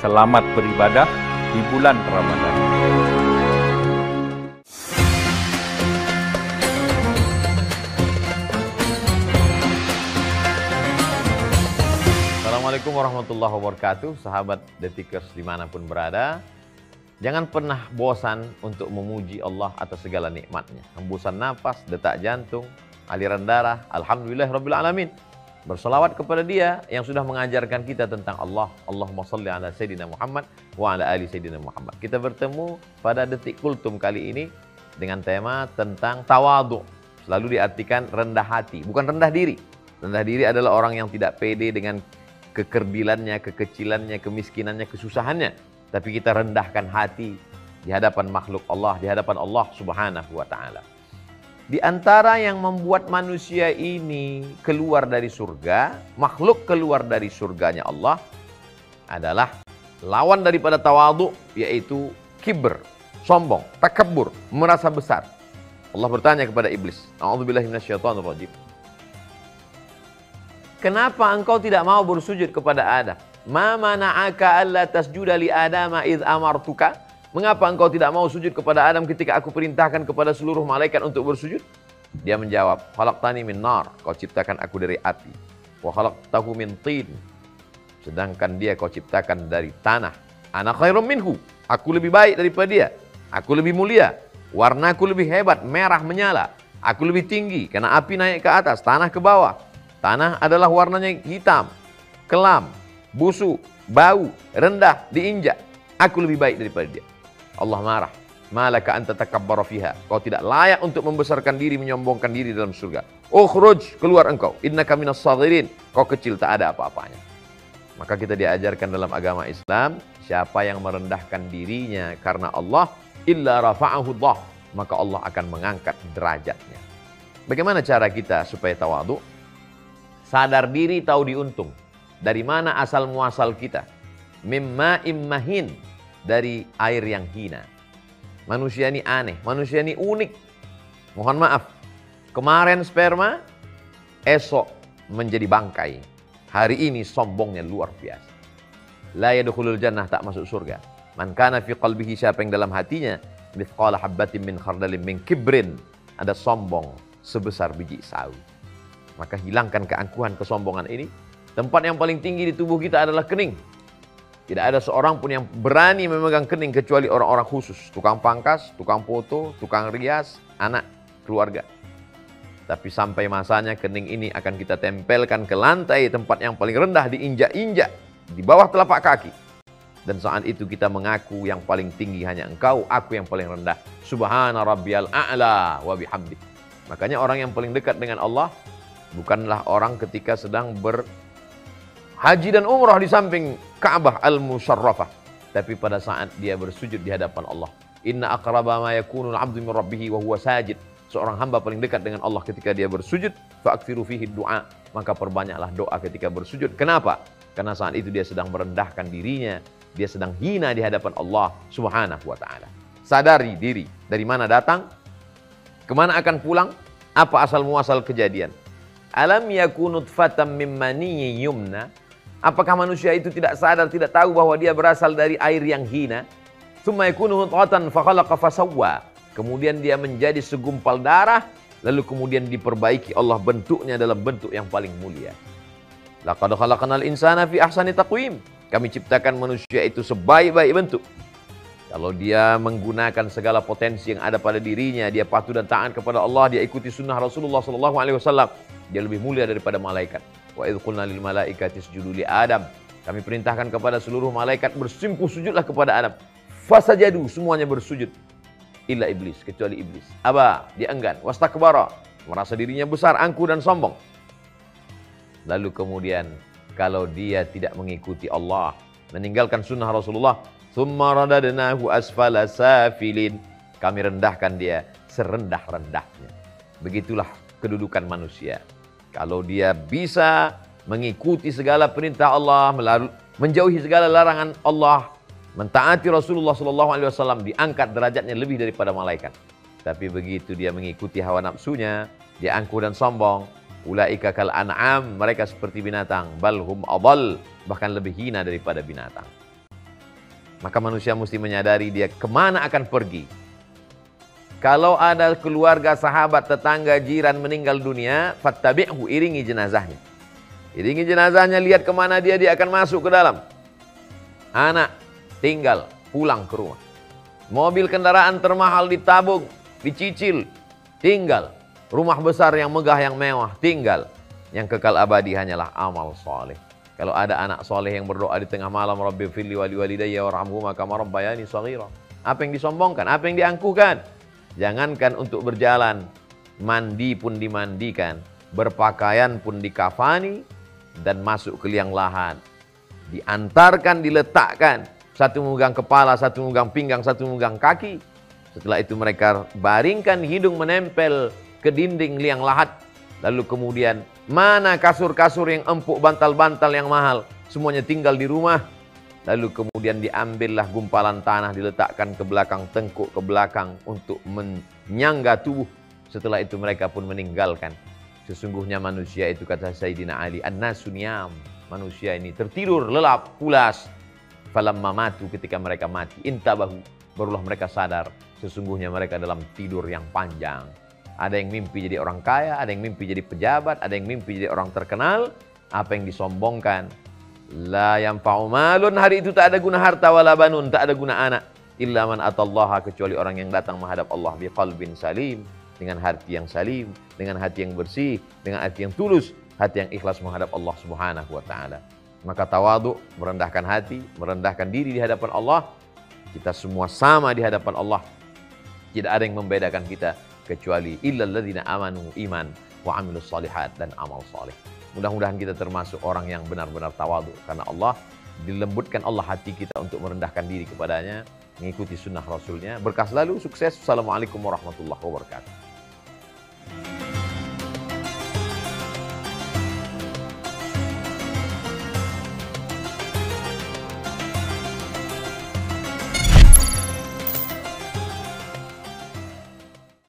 Selamat beribadah di bulan Ramadan. Assalamualaikum warahmatullahi wabarakatuh, sahabat Detikers dimanapun berada. Jangan pernah bosan untuk memuji Allah atas segala nikmatnya. Hembusan nafas, detak jantung, aliran darah, alhamdulillahirabbil alamin. Bersolawat kepada Dia yang sudah mengajarkan kita tentang Allah. Allahumma sholli ala Sayyidina Muhammad wa ala ali Sayyidina Muhammad. Kita bertemu pada Detik Kultum kali ini dengan tema tentang tawadhu. Selalu diartikan rendah hati, bukan rendah diri. Rendah diri adalah orang yang tidak pede dengan kekerdilannya, kekecilannya, kemiskinannya, kesusahannya. Tapi kita rendahkan hati di hadapan makhluk Allah, di hadapan Allah Subhanahu wa ta'ala. Di antara yang membuat manusia ini keluar dari surga, makhluk keluar dari surganya Allah, adalah lawan daripada tawadhu, yaitu kibr, sombong, takabbur, merasa besar. Allah bertanya kepada iblis, a'udzubillahi minasyaitonirrajim. Kenapa engkau tidak mau bersujud kepada Adam? Ma mana'aka alla tasjuda li Adama idh amartuka? Mengapa engkau tidak mau sujud kepada Adam ketika aku perintahkan kepada seluruh malaikat untuk bersujud? Dia menjawab, khalaqtani min nar, kau ciptakan aku dari api. Wa khalaqtahu min tin, sedangkan dia kau ciptakan dari tanah. Ana khairum minhu, aku lebih baik daripada dia. Aku lebih mulia, warnaku lebih hebat, merah menyala. Aku lebih tinggi, karena api naik ke atas, tanah ke bawah. Tanah adalah warnanya hitam, kelam, busuk, bau, rendah, diinjak. Aku lebih baik daripada dia. Allah marah. Malaka anta takabbara fiha. Kau tidak layak untuk membesarkan diri, menyombongkan diri dalam surga. Ukhruj, keluar engkau. Innaka minas saghirin. Kau kecil, tak ada apa-apanya. Maka kita diajarkan dalam agama Islam, siapa yang merendahkan dirinya karena Allah, illa rafa'ahu Allah, maka Allah akan mengangkat derajatnya. Bagaimana cara kita supaya tawadhu? Sadar diri, tahu diuntung. Dari mana asal muasal kita? Mimma immahin, dari air yang hina. Manusia ini aneh, manusia ini unik. Mohon maaf, kemarin sperma, esok menjadi bangkai. Hari ini sombongnya luar biasa. La yadkhulul jannah, tak masuk surga. Man kana fi qalbihi, siapa yang dalam hatinya mithqala habbatin min khardalin min kibrin, ada sombong sebesar biji sawi. Maka hilangkan keangkuhan, kesombongan ini. Tempat yang paling tinggi di tubuh kita adalah kening. Tidak ada seorang pun yang berani memegang kening kecuali orang-orang khusus. Tukang pangkas, tukang foto, tukang rias, anak, keluarga. Tapi sampai masanya kening ini akan kita tempelkan ke lantai tempat yang paling rendah, diinjak-injak, di bawah telapak kaki. Dan saat itu kita mengaku yang paling tinggi hanya engkau, aku yang paling rendah. Subhana rabbiyal a'la wa bihamdi. Makanya orang yang paling dekat dengan Allah bukanlah orang ketika sedang haji dan umrah di samping Ka'bah al-Musharrafah, tapi pada saat dia bersujud di hadapan Allah. Inna aqraba ma yakunu al-'abdu min rabbih wa huwa sajid. Seorang hamba paling dekat dengan Allah ketika dia bersujud, fa'aktsiru fihi du'a, maka perbanyaklah doa ketika bersujud. Kenapa? Karena saat itu dia sedang merendahkan dirinya, dia sedang hina di hadapan Allah Subhanahu wa ta'ala. Sadari diri, dari mana datang, kemana akan pulang, apa asal muasal kejadian. Alam yakunu nutfatan min maniyyin yumna. Apakah manusia itu tidak sadar, tidak tahu bahwa dia berasal dari air yang hina? Tsumma yakunu mudghatan fa khalaqa fasawwa. Kemudian dia menjadi segumpal darah, lalu kemudian diperbaiki Allah bentuknya dalam bentuk yang paling mulia. Laqad khalaqnal insana fi ahsani taqwim. Kami ciptakan manusia itu sebaik-baik bentuk. Kalau dia menggunakan segala potensi yang ada pada dirinya, dia patuh dan taat kepada Allah, dia ikuti sunnah Rasulullah SAW, dia lebih mulia daripada malaikat. Wa idh qulna lil malaikati isjudu li Adam. Kami perintahkan kepada seluruh malaikat bersimpuh sujudlah kepada Adam. Fasajadu, semuanya bersujud. Illa iblis, kecuali iblis. Aba, dia enggan. Wastakbara, merasa dirinya besar, angkuh dan sombong. Lalu kemudian kalau dia tidak mengikuti Allah, meninggalkan sunnah Rasulullah, tsumma radadnahu asfala safilin. Kami rendahkan dia serendah-rendahnya. Begitulah kedudukan manusia. Kalau dia bisa mengikuti segala perintah Allah, menjauhi segala larangan Allah, mentaati Rasulullah SAW, diangkat derajatnya lebih daripada malaikat. Tapi begitu dia mengikuti hawa nafsunya, dia angkuh dan sombong, ulaika kal an'am, mereka seperti binatang, balhum adall, bahkan lebih hina daripada binatang. Maka manusia mesti menyadari dia kemana akan pergi. Kalau ada keluarga, sahabat, tetangga, jiran meninggal dunia, fattabi'hu, iringi jenazahnya. Iringi jenazahnya, lihat kemana dia akan masuk ke dalam. Anak tinggal, pulang ke rumah. Mobil kendaraan termahal ditabung, dicicil, tinggal. Rumah besar yang megah, yang mewah, tinggal. Yang kekal abadi hanyalah amal soleh. Kalau ada anak soleh yang berdoa di tengah malam, Rabbi firli wali walidayya warhamhuma kama rabbayani shaghira. Apa yang disombongkan? Apa yang diangkuhkan? Jangankan untuk berjalan, mandi pun dimandikan, berpakaian pun dikafani, dan masuk ke liang lahat. Diantarkan, diletakkan. Satu memegang kepala, satu memegang pinggang, satu memegang kaki. Setelah itu mereka baringkan hidung menempel ke dinding liang lahat. Lalu kemudian, mana kasur-kasur yang empuk, bantal-bantal yang mahal? Semuanya tinggal di rumah. Lalu kemudian diambillah gumpalan tanah, diletakkan ke belakang tengkuk, ke belakang untuk menyangga tubuh. Setelah itu mereka pun meninggalkan. Sesungguhnya manusia itu, kata Sayyidina Ali, an-nasu niyam. Manusia ini tertidur, lelap, pulas. Falamma matu, ketika mereka mati, intabahu, barulah mereka sadar. Sesungguhnya mereka dalam tidur yang panjang. Ada yang mimpi jadi orang kaya, ada yang mimpi jadi pejabat, ada yang mimpi jadi orang terkenal. Apa yang disombongkan? La yanfa'u malun, hari itu tak ada guna harta wala banun, tak ada guna anak. Illa man atallaha, kecuali orang yang datang menghadap Allah biqalbin salim, dengan hati yang salim, dengan hati yang bersih, dengan hati yang tulus, hati yang ikhlas menghadap Allah Subhanahu wa taala. Maka tawadhu, merendahkan hati, merendahkan diri di hadapan Allah. Kita semua sama di hadapan Allah. Tidak ada yang membedakan kita kecuali illal ladzina amanu, iman, wa amilus shalihat, dan amal saleh. Mudah-mudahan kita termasuk orang yang benar-benar tawadhu, karena Allah dilembutkan Allah hati kita untuk merendahkan diri kepadanya, mengikuti sunnah Rasulnya. Berkah selalu, sukses. Assalamualaikum warahmatullahi wabarakatuh.